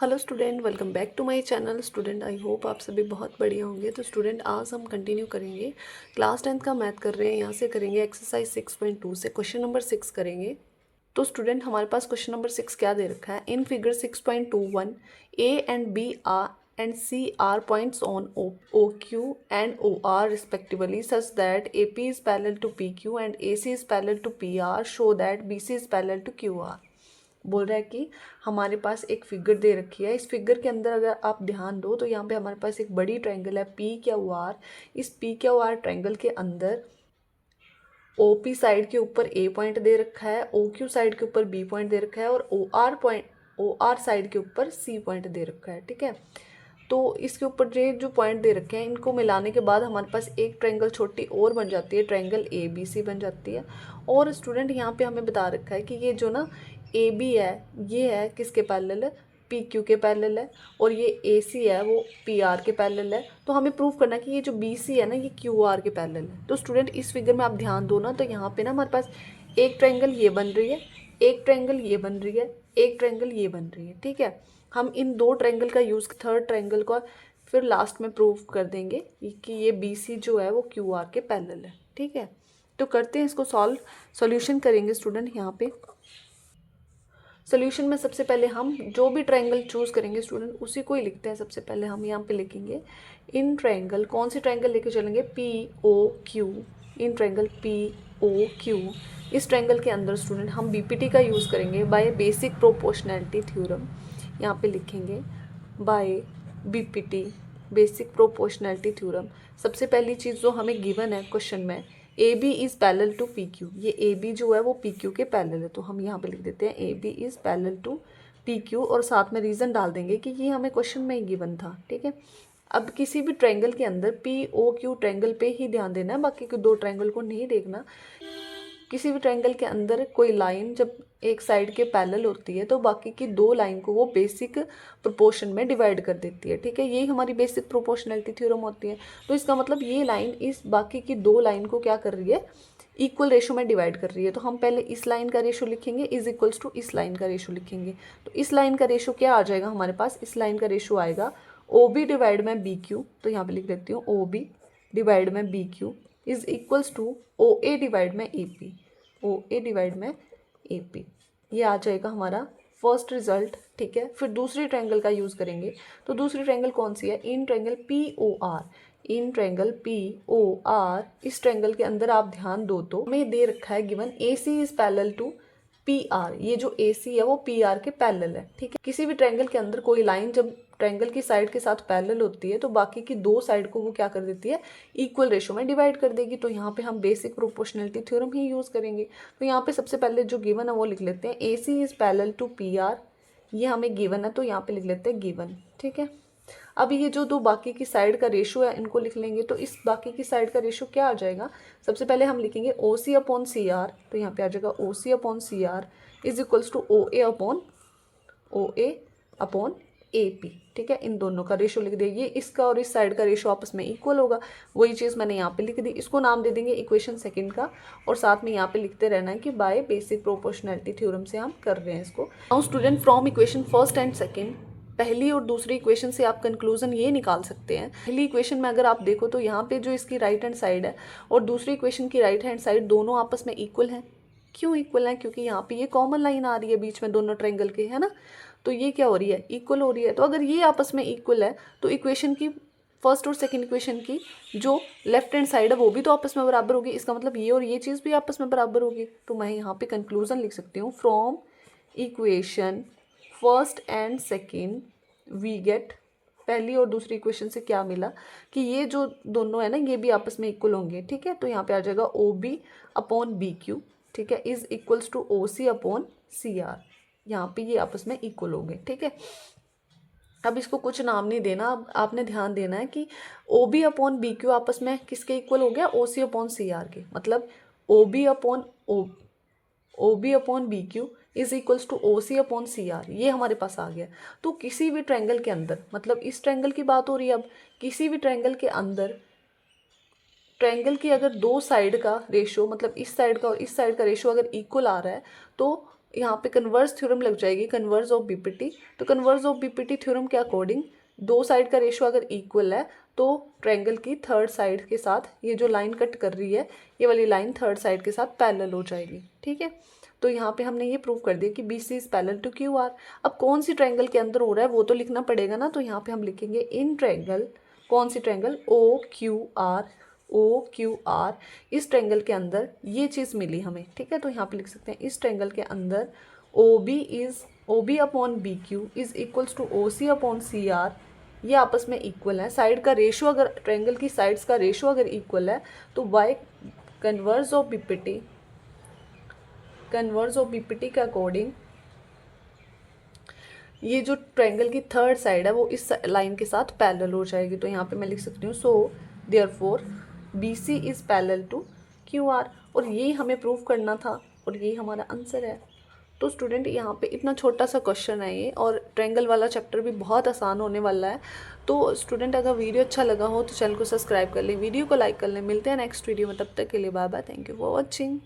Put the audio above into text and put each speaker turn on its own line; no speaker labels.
Hello student, welcome back to my channel. Student I hope आप सभी बहुत बढ़िया होंगे। तो स्टूडेंट आज हम कंटिन्यू करेंगे क्लास 10th का मैथ कर रहे हैं। यहाँ से करेंगे एक्सरसाइज 6.2 से क्वेश्चन नंबर 6 करेंगे। तो स्टूडेंट हमारे पास क्वेश्चन नंबर 6 क्या दे रखा है। In figure 6.21 A and B are and C are points on OQ and OR respectively such that AP is parallel to PQ and AC is parallel to PR. Show that BC is parallel to QR. बोल रहा है कि हमारे पास एक figure दे रखी है। इस figure के अंदर अगर आप ध्यान दो तो यहाँ पे हमारे पास एक बड़ी ट्रायंगल है पी क्यू आर। इस पी क्यू आर ट्रायंगल के अंदर ओ पी साइड के ऊपर ए पॉइंट दे रखा है, ओ क्यू साइड के ऊपर बी पॉइंट दे रखा है और ओ आर साइड के ऊपर सी पॉइंट दे रखा है। ठीक है, तो इसके ऊपर ये जो पॉइंट दे रखे हैं इनको मिलाने के बाद हमारे पास एक ट्रायंगल छोटी और बन जाती है, ट्रायंगल ए बी सी बन जाती है। और स्टूडेंट यहाँ पे हमें बता रखा है कि ये जो ना ए बी है ये है किसके पैरेलल है, पी क्यू के पैरेलल है, और ये ए सी है वो पी आर के पैरेलल है। तो हमें प्रूव करना है कि ये जो बी सी है ना ये क्यू आर के पैरेलल है। तो स्टूडेंट इस फिगर में आप ध्यान दो ना, तो यहाँ पे ना हमारे पास एक ट्रायंगल ये बन रही है, एक ट्रायंगल ये बन रही है, एक ट्रायंगल ये बन रही है। ठीक है, हम इन दो ट्रायंगल का यूज़ थर्ड ट्रायंगल का फिर लास्ट में प्रूव कर देंगे कि ये बी सी जो है वो क्यू आर के पैरेलल है। ठीक है, तो करते हैं इसको सॉल्व। सॉल्यूशन करेंगे स्टूडेंट। यहाँ पे सोल्यूशन में सबसे पहले हम जो भी ट्रायंगल चूज करेंगे स्टूडेंट उसी को ही लिखते हैं। सबसे पहले हम यहाँ पे लिखेंगे इन ट्रायंगल, कौन सी ट्रायंगल लेके चलेंगे, P O Q. In triangle P O Q, इस ट्रायंगल के अंदर स्टूडेंट हम बीपीटी का यूज़ करेंगे बाय बेसिक प्रोपोर्शनैलिटी थ्योरम। यहाँ पे लिखेंगे by BPT, basic proportionality theorem. सबसे पहली चीज़ जो हमें गिवन है क्वेश्चन में, A B is parallel to P Q. ये ए बी जो है वो पी क्यू के पैरेलल है, तो हम यहाँ पे लिख देते हैं A B is parallel to P Q और साथ में रीज़न डाल देंगे कि ये हमें क्वेश्चन में ही गिवन था। ठीक है, अब किसी भी ट्रायंगल के अंदर पी ओ क्यू ट्रायंगल पे ही ध्यान देना है, बाकी के दो ट्रायंगल को नहीं देखना। किसी भी ट्रायंगल के अंदर कोई लाइन जब एक साइड के पैरेलल होती है तो बाकी की दो लाइन को वो बेसिक प्रोपोर्शन में डिवाइड कर देती है। ठीक है, यही हमारी बेसिक प्रोपोर्शनैलिटी थ्योरम होती है। तो इसका मतलब ये लाइन इस बाकी की दो लाइन को क्या कर रही है, इक्वल रेशो में डिवाइड कर रही है। तो हम पहले इस लाइन का रेशो लिखेंगे इज इक्वल्स टू इस लाइन का रेशो लिखेंगे। तो इस लाइन का रेशो क्या आ जाएगा हमारे पास, इस लाइन का रेशो आएगा ओ बी डिवाइड में बी क्यू। तो यहाँ पे लिख देती हूँ ओ बी डिवाइड में B Q is equals to O A divide में A P, O A divide में ए पी। ये आ जाएगा हमारा फर्स्ट रिजल्ट। ठीक है, फिर दूसरी ट्रायंगल का यूज़ करेंगे। तो दूसरी ट्रायंगल कौन सी है, in triangle P O R. In triangle P O R, इस ट्रायंगल के अंदर आप ध्यान दो तो हमें दे रखा है given A C is parallel to P R. ये जो ए सी है वो पी आर के पैरेलल है। ठीक है, किसी भी ट्रायंगल के अंदर कोई लाइन जब ट्रायंगल की साइड के साथ पैरेलल होती है तो बाकी की दो साइड को वो क्या कर देती है, इक्वल रेशो में डिवाइड कर देगी। तो यहाँ पे हम बेसिक प्रोपोर्शनैलिटी थ्योरम ही यूज़ करेंगे। तो यहाँ पे सबसे पहले जो गिवन है वो लिख लेते हैं, A C is parallel to P R. ये हमें गिवन है तो यहाँ पे लिख लेते हैं गिवन। ठीक है, अब ये जो दो बाकी की साइड का रेशो है इनको लिख लेंगे। तो इस बाकी की साइड का रेशो क्या आ जाएगा, सबसे पहले हम लिखेंगे ओ सी अपॉन सी आर। तो यहाँ पे आ जाएगा O C upon C R is equals to O A upon A P. ठीक है, इन दोनों का रेशो लिख दिया। ये इसका और इस साइड का रेशो आपस में इक्वल होगा, वही चीज़ मैंने यहाँ पे लिख दी। इसको नाम दे देंगे इक्वेशन सेकंड का, और साथ में यहाँ पे लिखते रहना है कि बाय बेसिक प्रोपोर्शनैलिटी थ्योरम से हम कर रहे हैं इसको। Now student from equation first and second, पहली और दूसरी इक्वेशन से आप कंक्लूजन ये निकाल सकते हैं। पहली इक्वेशन में अगर आप देखो तो यहाँ पे जो इसकी राइट हैंड साइड है और दूसरी इक्वेशन की राइट हैंड साइड दोनों आपस में इक्वल हैं। क्यों इक्वल है, क्योंकि यहाँ पे ये कॉमन लाइन आ रही है बीच में दोनों ट्रायंगल के, है ना। तो ये क्या हो रही है, इक्वल हो रही है। तो अगर ये आपस में इक्वल है तो इक्वेशन की फर्स्ट और सेकंड इक्वेशन की जो लेफ्ट हैंड साइड है वो भी तो आपस में बराबर होगी। इसका मतलब ये और ये चीज़ भी आपस में बराबर होगी। तो मैं यहाँ पे कंक्लूजन लिख सकती हूँ, from equation first and second we get, पहली और दूसरी इक्वेशन से क्या मिला कि ये जो दोनों है ना ये भी आपस में इक्वल होंगे। ठीक है, तो यहाँ पे आ जाएगा O B upon B Q. ठीक है, is equals to O C upon C R. यहाँ पे ये आपस में इक्वल होंगे। ठीक है, अब इसको कुछ नाम नहीं देना, अब आपने ध्यान देना है कि O B upon B Q आपस में किसके इक्वल हो गया, ओ सी अपॉन सी आर के। मतलब O B upon B Q is equals to O C upon C R, ये हमारे पास आ गया। तो किसी भी ट्रायंगल के अंदर, मतलब इस ट्रायंगल की बात हो रही है, अब किसी भी ट्रायंगल के अंदर ट्रायंगल की अगर दो साइड का रेशो, मतलब इस साइड का और इस साइड का रेशो अगर इक्वल आ रहा है तो यहाँ पे कन्वर्स थ्योरम लग जाएगी, कन्वर्स ऑफ बीपीटी। तो कन्वर्स ऑफ बीपीटी थ्योरम के अकॉर्डिंग दो साइड का रेशियो अगर इक्वल है तो ट्रायंगल की थर्ड साइड के साथ ये जो लाइन कट कर रही है ये वाली लाइन थर्ड साइड के साथ पैरेलल हो जाएगी। ठीक है, तो यहाँ पे हमने ये प्रूव कर दिया कि B C is parallel to Q R. अब कौन सी ट्रायंगल के अंदर हो रहा है वो तो लिखना पड़ेगा ना, तो यहाँ पे हम लिखेंगे इन ट्रायंगल, कौन सी triangle, O Q R, O Q R, इस ट्रायंगल के अंदर ये चीज़ मिली हमें। ठीक है, तो यहाँ पे लिख सकते हैं इस ट्रायंगल के अंदर O B upon B Q is equals to O C upon C R, ये आपस में इक्वल है। साइड का रेशियो अगर ट्रायंगल की साइड्स का रेशियो अगर इक्वल है तो by converse of BPT, converse of BPT के अकॉर्डिंग ये जो ट्रायंगल की थर्ड साइड है वो इस लाइन के साथ पैरेलल हो जाएगी। तो यहाँ पे मैं लिख सकती हूँ so therefore B C is parallel to Q R, और यही हमें प्रूव करना था और यही हमारा आंसर है। तो स्टूडेंट यहाँ पे इतना छोटा सा क्वेश्चन है ये, और ट्रायंगल वाला चैप्टर भी बहुत आसान होने वाला है। तो स्टूडेंट अगर वीडियो अच्छा लगा हो तो चैनल को सब्सक्राइब कर लें, वीडियो को लाइक कर लें। मिलते हैं नेक्स्ट वीडियो में, तब तक के लिए bye bye, thank you for watching.